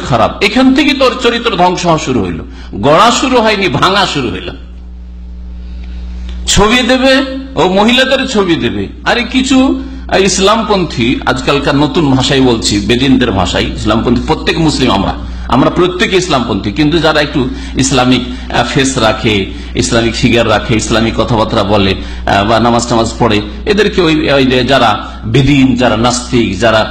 খারাপ, এখান থেকে তোর চরিত্র ধ্বংস হওয়া শুরু হইল। গড়া শুরু হয়নি, ভাঙা শুরু হইল। ছবি দেবে, ও মহিলাদের ছবি দেবে। আরে কিছু ইসলামপন্থী, আজকালকার নতুন ভাষায় বলছি, বেদিনদের ভাষায়, ইসলামপন্থী প্রত্যেক মুসলিম, আমরা প্রত্যেকে ইসলামপন্থী, কিন্তু যারা একটু ইসলামিক ফেস রাখে, ইসলামিক ফিগার রাখে, ইসলামিক কথাবার্তা বলে বা নামাজ টামাজ পড়ে, এদেরকে ওই যারা বেদিন, যারা নাস্তিক, যারা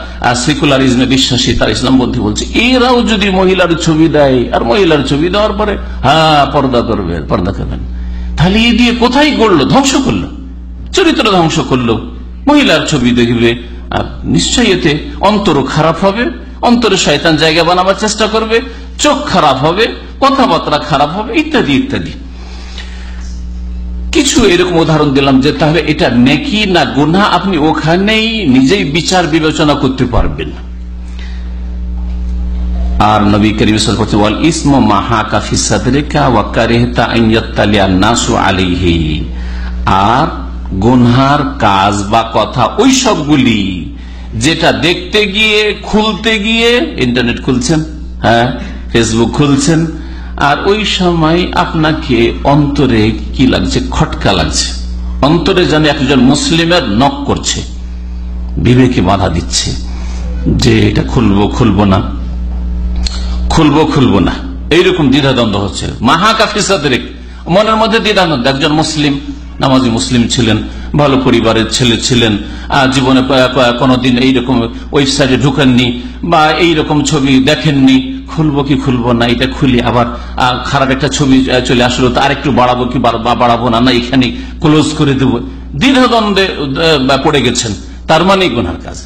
সেকুলারিজমে বিশ্বাসী, তারা ইসলামপন্থী বলছে। এরাও যদি মহিলার ছবি দেয়, আর মহিলার ছবি দেওয়ার পরে পর্দা করবেন, তাহলে এ দিয়ে কোথায় গড়লো? ধ্বংস করলো, চরিত্র ধ্বংস করলো। মহিলার ছবি দেখবে, নিশ্চয়ই এতে অন্তরও খারাপ হবে, অন্তরে শয়তান জায়গা বানাবার চেষ্টা করবে, চোখ খারাপ হবে, কথাবার্তা খারাপ হবে, ইত্যাদি ইত্যাদি। কিছু এরকম উদাহরণ দিলাম যে তাহলে এটা নেকি না গুনাহ, আপনি ওখানেই নিজেই বিচার বিবেচনা করতে পারবেন। আর নবী করিম সাল্লাল্লাহু আলাইহি ওয়াসাল্লাম বলেন, ইসমু মা হাকা ফি সাদরিকা ওয়া কারিহতা আন ইয়াত্তালিয়া নাসু আলাইহি। আর গুনহার কাজ বা কথা ওই সবগুলি যেটা দেখতে গিয়ে, খুলতে গিয়ে, ইন্টারনেট খুলছেন, ফেসবুক খুলছেন, আর ওই সময় আপনাকে অন্তরে কি লাগছে? খটকা লাগছে। অন্তরে যেন একজন মুসলিমের নক করছে, বিবেকে বাধা দিচ্ছে যে এটা খুলবো না, এইরকম দ্বিধাদ্বন্দ্ব হচ্ছে। মাহা কাফি সাদরিক, মনের মধ্যে দ্বিধাদ্বন্দ্ব। একজন মুসলিম, নামাজি মুসলিম ছিলেন, ভালো পরিবারের ছেলে ছিলেন, জীবনে কোনদিন এইরকম ওয়েবসাইটে ঢুকেননি বা এইরকম ছবি দেখেননি, খুলবো কি খুলবো না, এটা খুলি আবার খারাপ একটা ছবি চলে আসলো, তো আরেকটু বাড়াবো কি বাড়াবো না, এখানে ক্লোজ করে দেবো, দ্বিধাদ্বন্দ্বে পড়ে গেছেন, তার মানে গুনার কাজ।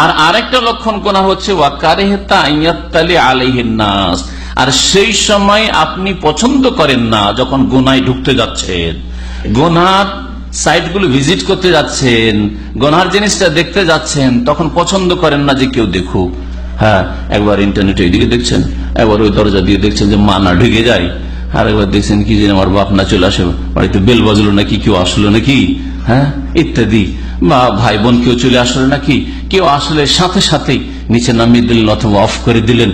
আর আরেকটা লক্ষণ গুনাহ হচ্ছে ওয়াকারিহতা আইয়াত্তালি আলাইহিন নাস, আর সেই সময় আপনি পছন্দ করেন না যখন গুনায় ঢুকতে যাচ্ছেন, গুনার সাইটগুলো ভিজিট করতে যাচ্ছেন, গুনার জিনিসটা দেখতে যাচ্ছেন, তখন পছন্দ করেন না যে কেউ দেখুক। একবার ইন্টারনেটে এইদিকে দেখছেন, একবার ওই দরজা দিয়ে দেখছেন যে মা না ঢুকে যায়, আর একবার দেখছেন কি যে আমার বাপ না চলে আসে, বাড়িতে বেল বাজলো নাকি, কেউ আসলো নাকি, ইত্যাদি, বা ভাই বোন কেউ চলে আসলো নাকি, কেউ আসলে সাথে সাথেই নিচে নামিয়ে দিলেন অথবা অফ করে দিলেন।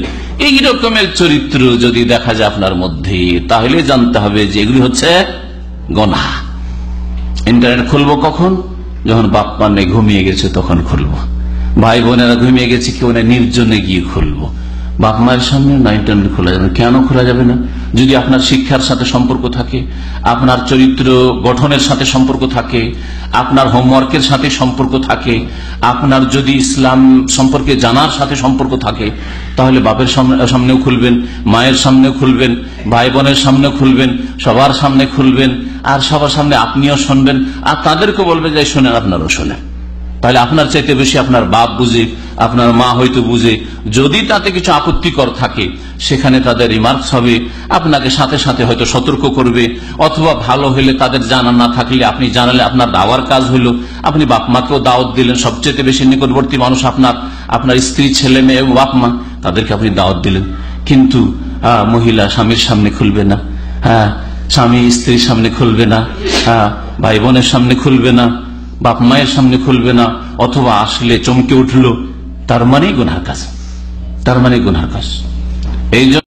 এই রকমের চরিত্র যদি দেখা যায় আপনার মধ্যে, তাহলে জানতে হবে যে এগুলি হচ্ছে গুনাহ। ইন্টারনেট খুলবো কখন? যখন বাপ মা নেই, ঘুমিয়ে গেছে, তখন খুলবো। ভাই বোনেরা ঘুমিয়ে গেছে, কেউ না, নির্জনে গিয়ে খুলবো। বাপ মায়ের সামনে না ইন্টারনেট খোলা যাবে। কেন খোলা যাবে না? যদি আপনার শিক্ষার সাথে সম্পর্ক থাকে, আপনার চরিত্র গঠনের সাথে সম্পর্ক থাকে, আপনার হোমওয়ার্কের সাথে সম্পর্ক থাকে, আপনার যদি ইসলাম সম্পর্কে জানার সাথে সম্পর্ক থাকে, তাহলে বাপের সামনেও খুলবেন, মায়ের সামনেও খুলবেন, ভাই বোনের সামনেও খুলবেন, সবার সামনে খুলবেন, আর সবার সামনে আপনিও শুনবেন, আর তাদেরকে বলবেন যে শোনেন, আপনারও শোনেন। তাহলে আপনার চাইতে বেশি আপনার বাপ বুঝে, আপনার মা হয়তো বুঝে। যদি তাতে কিছু আপত্তিকর থাকে, সেখানে তাদের রিমার্কস হবে, আপনাকে সাথে সাথে হয়তো সতর্ক করবে, অথবা ভালো হলে তাদের জানা না থাকলে আপনি জানালে আপনার দাওয়ার কাজ হলো। আপনি বাপ মাকেও দাওয়াত দিলেন, সবচেয়ে বেশি নিকটবর্তী মানুষ আপনার স্ত্রী, ছেলে মেয়ে এবং বাপ মা, তাদেরকে আপনি দাওয়াত দিলেন। কিন্তু মহিলা স্বামীর সামনে খুলবে না, স্বামী স্ত্রীর সামনে খুলবে না, ভাই বোনের সামনে খুলবে না, বাপ মায়ের সামনে খুলবে না, অথবা আসলে চমকে উঠলো, তার মানে গুনাহ কাজ, এই